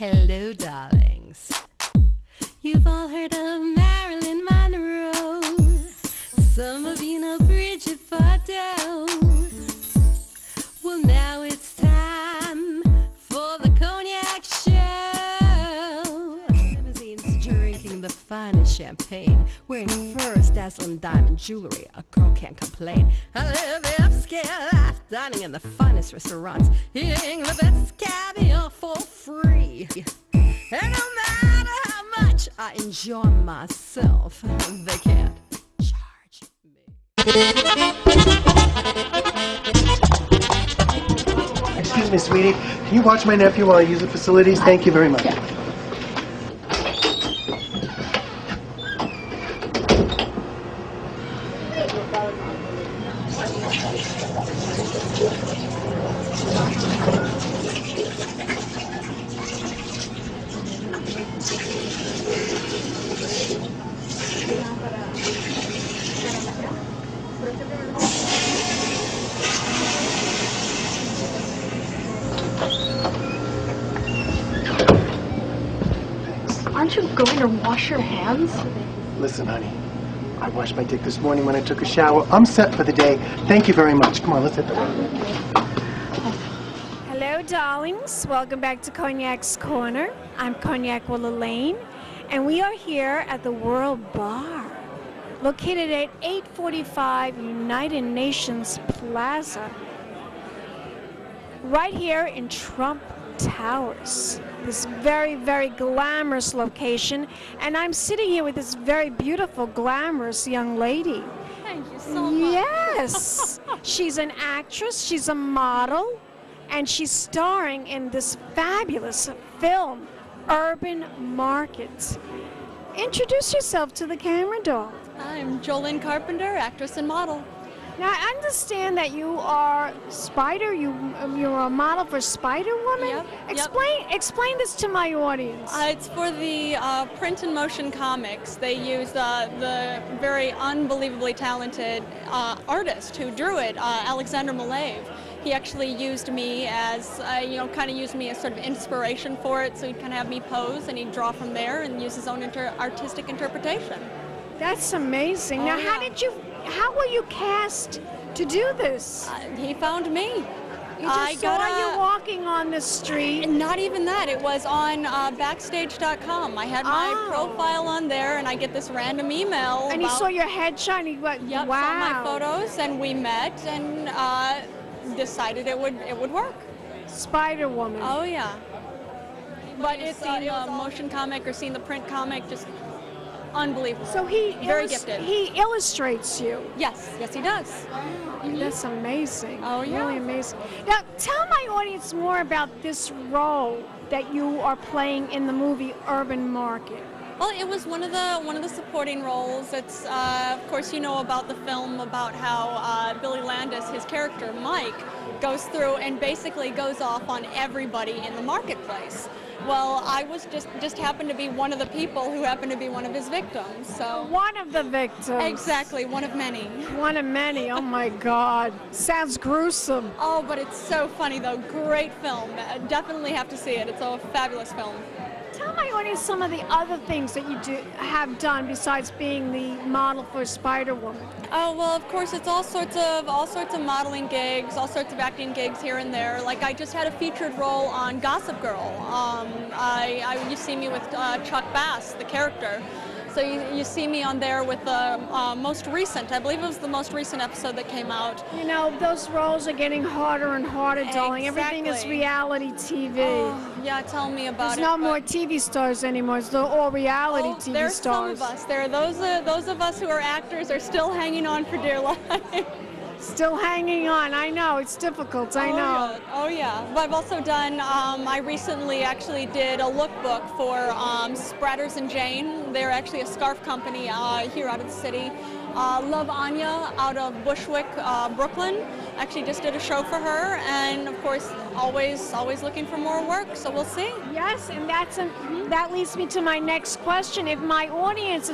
Hello, darlings. You've all heard of Marilyn Monroe. Some of you know Bridget Bardot. Well, now it's time for the Cognac Show. Limousines drinking the finest champagne, wearing furs, dazzling diamond jewelry. A girl can't complain. I live the upscale life, dining in the finest restaurants, eating the best caviar for free. And no matter how much I enjoy myself, they can't charge me. Excuse me, sweetie. Can you watch my nephew while I use the facilities? Thank you very much. Aren't you going to wash your hands? Listen, honey. I washed my dick this morning when I took a shower. I'm set for the day. Thank you very much. Come on, let's hit the road. Hello, darlings. Welcome back to Cognac's Corner. I'm Cognac Wellerlane, and we are here at the World Bar, located at 845 United Nations Plaza, right here in Trump Towers. This very, very glamorous location, and I'm sitting here with this very beautiful, glamorous young lady. Thank you so much. Yes, she's an actress, she's a model, and she's starring in this fabulous film, Urban Market. Introduce yourself to the camera, doll. I'm Jolynn Carpenter, actress and model. Now, I understand that you are Spider. You're a model for Spider Woman. Yep. Explain this to my audience. It's for the print and motion comics. They use the very unbelievably talented artist who drew it, Alexander Malev. He actually used me as, kind of used me as sort of inspiration for it. So he'd kind of have me pose, and he'd draw from there and use his own artistic interpretation. That's amazing. Now, yeah. how were you cast to do this? He found me. You just saw you walking on the street. Not even that. It was on Backstage.com. I had my profile on there, and I get this random email. And he saw your headshot, and he went, yep, wow. Saw my photos, and we met, and decided it would work. Spider Woman. Oh yeah. But it's seen the motion comic or seen the print comic, just unbelievable. So he very gifted. He illustrates you. Yes, he does. That's amazing. Oh yeah, really amazing. Now, tell my audience more about this role that you are playing in the movie Urban Market. Well, it was one of the supporting roles. It's of course you know about the film about how Billy Landis, his character Mike, goes through and basically goes off on everybody in the marketplace. Well, I was just happened to be one of the people who happened to be one of his victims. So one of the victims. Exactly, one of many. One of many. Oh my God, sounds gruesome. Oh, but it's so funny though. Great film. Definitely have to see it. It's a fabulous film. Tell my audience some of the other things that you have done besides being the model for Spider Woman. Oh well, of course it's all sorts of modeling gigs, all sorts of acting gigs here and there. Like I just had a featured role on Gossip Girl. You see me with Chuck Bass, the character. So you see me on there with the most recent, I believe it was the most recent episode that came out. You know, those roles are getting harder and harder, darling. Everything is reality TV. Oh, yeah, tell me about There's no more TV stars anymore. It's all reality TV stars. There's some of us. There are those of us who are actors are still hanging on for dear life. Still hanging on. I know, it's difficult, I know. Yeah. Oh yeah, but I've also done, I recently actually did a lookbook for Spratters and Jane. They're actually a scarf company here out of the city. Love Anya out of Bushwick, Brooklyn. Actually just did a show for her, and of course always looking for more work, so we'll see. Yes, and that leads me to my next question. If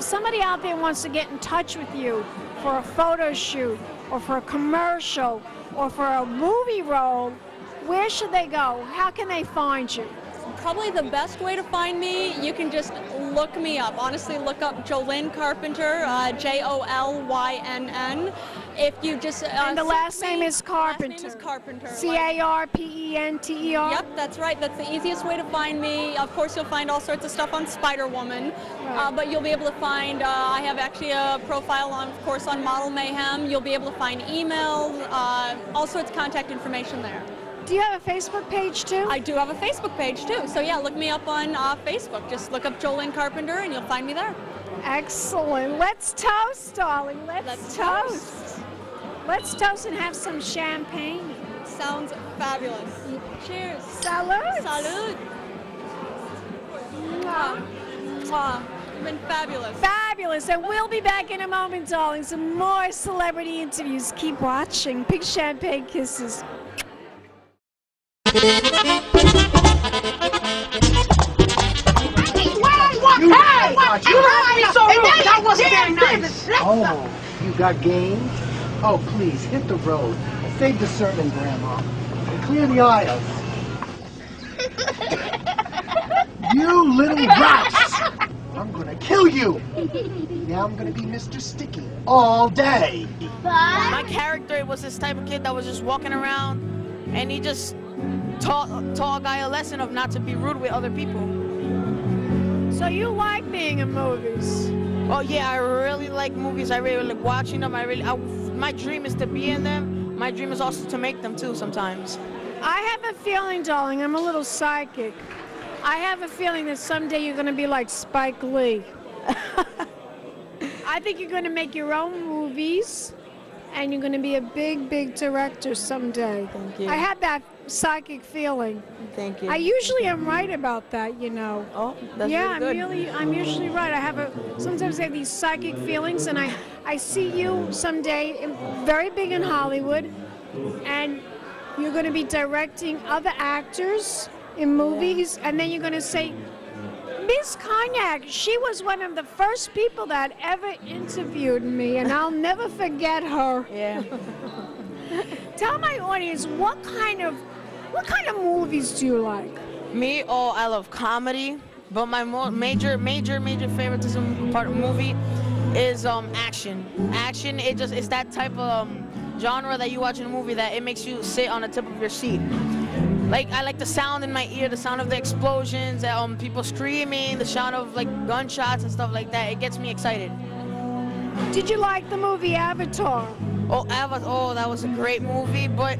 somebody out there wants to get in touch with you for a photo shoot, or for a commercial, or for a movie role, where should they go? How can they find you? Probably the best way to find me, you can just look me up. Honestly, look up Jolene Carpenter, Jolynn. If you just and the last name is Carpenter. Last name is Carpenter. Carpenter. Yep, that's right. That's the easiest way to find me. Of course, you'll find all sorts of stuff on Spider-Woman, but you'll be able to find. I have actually a profile on, of course, on Model Mayhem. You'll be able to find emails, all sorts of contact information there. Do you have a Facebook page too? I do have a Facebook page too. So yeah, look me up on Facebook. Just look up Jolene Carpenter and you'll find me there. Excellent. Let's toast, darling. Let's toast. Let's toast and have some champagne. Sounds fabulous. Cheers. Salud. Salud. Mwah. Mwah. You've been fabulous. Fabulous. And we'll be back in a moment, darling. Some more celebrity interviews. Keep watching. Big champagne kisses. Hey, you heard me so rude. That wasn't very nice. Oh, you got game? Oh, please, hit the road. Save the sermon, Grandma. And clear the aisles. You little rats! I'm gonna kill you! Now I'm gonna be Mr. Sticky all day. My character was this type of kid that was just walking around and he just taught a guy a lesson of not to be rude with other people. So you like being in movies? Oh yeah, I really like movies. I really like watching them. My dream is to be in them. My dream is also to make them too sometimes. I have a feeling, darling, I'm a little psychic. I have a feeling that someday you're going to be like Spike Lee. I think you're going to make your own movies and you're going to be a big, big director someday. Thank you. I had that psychic feeling. Thank you. I usually am right about that, you know. Oh, that's yeah, really good. I'm usually right. Sometimes I have these psychic feelings, and I see you someday very big in Hollywood, and you're going to be directing other actors in movies, and then you're going to say, Miss Cognac, she was one of the first people that ever interviewed me, and I'll never forget her. Yeah. Tell my audience, what kind of movies do you like? Me, I love comedy, but my major favoritism part of the movie is action. Action, it's that type of genre that you watch in a movie that it makes you sit on the tip of your seat. Like, I like the sound in my ear, the sound of the explosions, people screaming, the sound of like gunshots and stuff like that. It gets me excited. Did you like the movie Avatar? Oh, Avatar, that was a great movie, but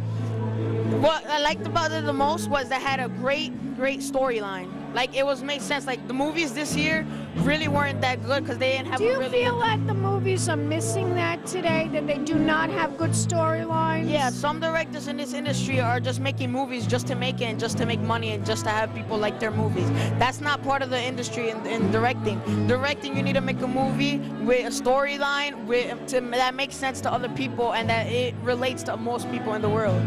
what I liked about it the most was that it had a great storyline. Like, made sense. Like, the movies this year really weren't that good because they didn't have Do you feel that the movies are missing that today, that they do not have good storylines? Yeah, some directors in this industry are just making movies just to make it and just to make money and just to have people like their movies. That's not part of the industry in directing. Directing, you need to make a movie with a storyline that makes sense to other people and that it relates to most people in the world.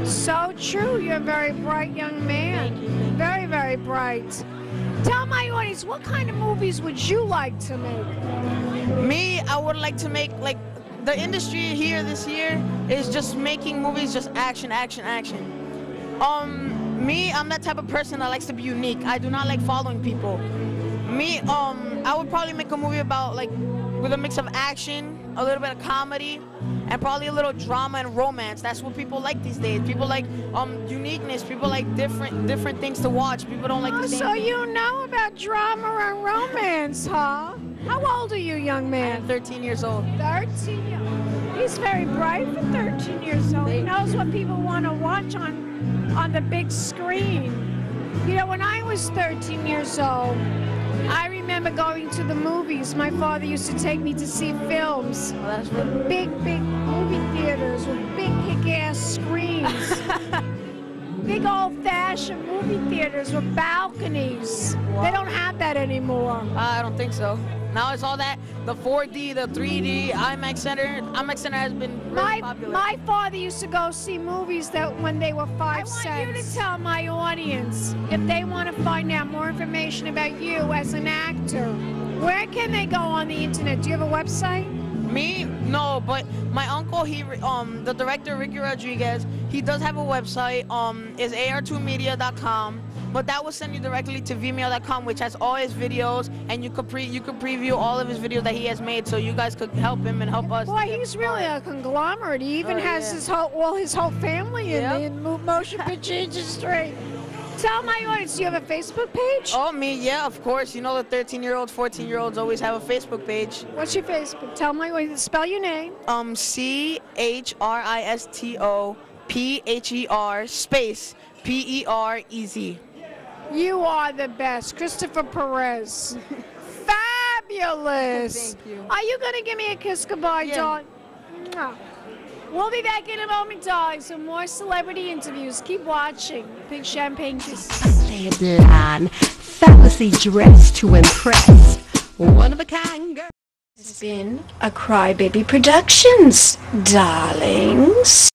So true. You're a very bright young man. Thank you. Very, very bright. Tell my audience, what kind of movies would you like to make? Me, I would like to make, like, the industry here this year is just making movies just action. Me, I'm that type of person that likes to be unique. I do not like following people. Me, I would probably make a movie about, like, with a mix of action, a little bit of comedy, and probably a little drama and romance. That's what people like these days. People like uniqueness. People like different things to watch. People don't like the same So thing. you know about drama and romance, huh? How old are you, young man? I'm 13 years old. 13. He's very bright for 13 years old. He knows what people want to watch on the big screen. You know, when I was 13 years old, I remember going to the movies. My father used to take me to see films. Well, that's really Big movie theaters with big kick-ass screens. Big old-fashioned movie theaters with balconies. Wow. They don't have that anymore. I don't think so. Now it's all that, the 4D, the 3D, IMAX Center. IMAX Center has been really popular. My father used to go see movies that when they were 5 cents. I want you to tell my audience, if they want to find out more information about you as an actor, where can they go on the internet? Do you have a website? Me? No, but my uncle, the director, Ricky Rodriguez, he does have a website, is ar2media.com. but that will send you directly to Vimeo.com, which has all his videos, and you could preview all of his videos that he has made, so you guys could help him and help us. Boy, he's really a conglomerate. He even has his whole family in the motion picture industry. Tell my audience, do you have a Facebook page? Oh, me, yeah, of course. You know the 13-year-olds, 14-year-olds always have a Facebook page. What's your Facebook? Tell my audience, spell your name. CHRISTOPHER space PEREZ. You are the best. Christopher Perez. Fabulous. Thank you. Are you going to give me a kiss goodbye, darling? Mwah. We'll be back in a moment, darling. Some more celebrity interviews. Keep watching. Big champagne kisses. Blonde, fabulously dressed to impress. One of a kind girl. It's been a Crybaby Productions, darlings.